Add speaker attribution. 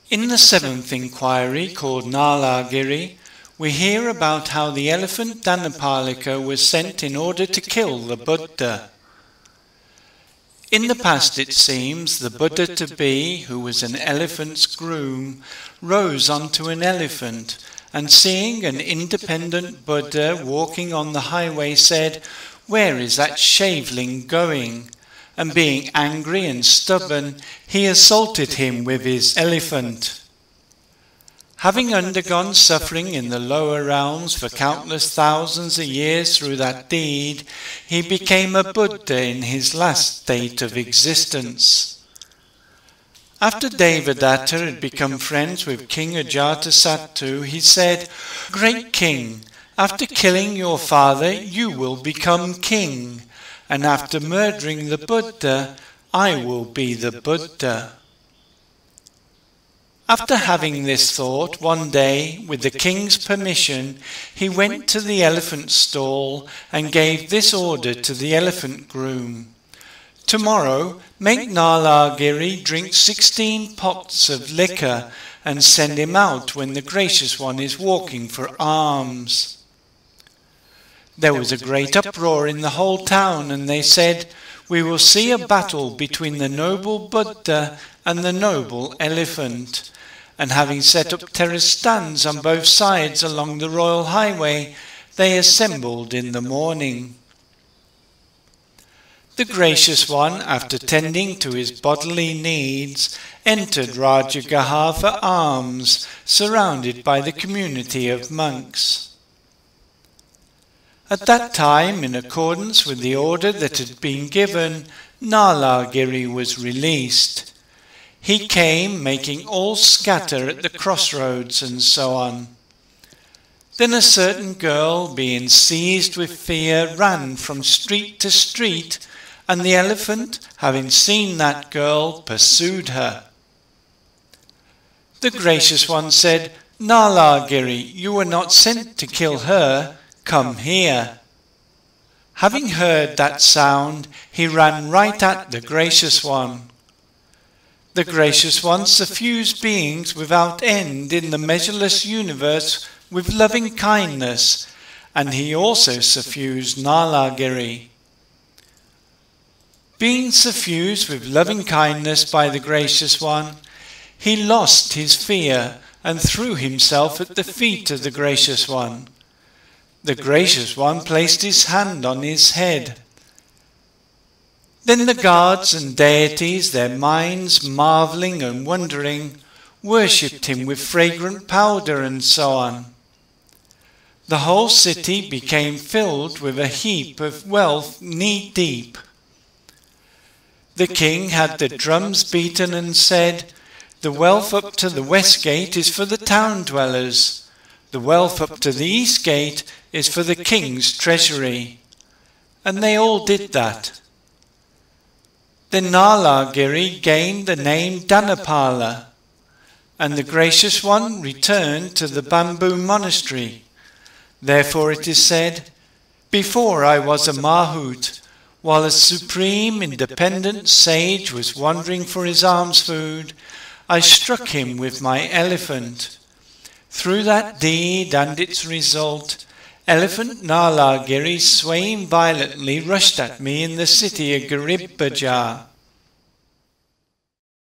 Speaker 1: In the seventh inquiry, called Nalagiri, we hear about how the elephant Dhanapalika was sent in order to kill the Buddha. In the past, it seems, the Buddha-to-be, who was an elephant's groom, rose onto an elephant, and seeing an independent Buddha walking on the highway said, "Where is that shaveling going?" And being angry and stubborn, he assaulted him with his elephant. Having undergone suffering in the lower realms for countless thousands of years through that deed, he became a Buddha in his last state of existence. After Devadatta had become friends with King Ajatasattu, he said, "Great king, after killing your father, you will become king, and after murdering the Buddha, I will be the Buddha." After having this thought, one day, with the king's permission, he went to the elephant stall and gave this order to the elephant groom: "Tomorrow, make Nalagiri drink 16 pots of liquor and send him out when the Gracious One is walking for alms." There was a great uproar in the whole town, and they said, "We will see a battle between the noble Buddha and the noble elephant." And having set up terrace stands on both sides along the royal highway, they assembled in the morning. The Gracious One, after tending to his bodily needs, entered Rajagaha for alms, surrounded by the community of monks. At that time, in accordance with the order that had been given, Nalagiri was released. He came, making all scatter at the crossroads and so on. Then a certain girl, being seized with fear, ran from street to street, and the elephant, having seen that girl, pursued her. The Gracious One said, "Nalagiri, you were not sent to kill her. Come here." Having heard that sound, he ran right at the Gracious One. The Gracious One suffused beings without end in the measureless universe with loving kindness, and he also suffused Nalagiri. Being suffused with loving kindness by the Gracious One, he lost his fear and threw himself at the feet of the Gracious One. The Gracious One placed his hand on his head. Then the gods and deities, their minds marvelling and wondering, worshipped him with fragrant powder and so on. The whole city became filled with a heap of wealth knee-deep. The king had the drums beaten and said, "The wealth up to the west gate is for the town dwellers. The wealth up to the east gate is for the king's treasury." And they all did that. Then Nalagiri gained the name Dhanapala, and the Gracious One returned to the bamboo monastery. Therefore it is said, "Before I was a Mahout, while a supreme independent sage was wandering for his alms food, I struck him with my elephant. Through that deed and its result, elephant Nalagiri, swaying violently, rushed at me in the city of Garibbaja.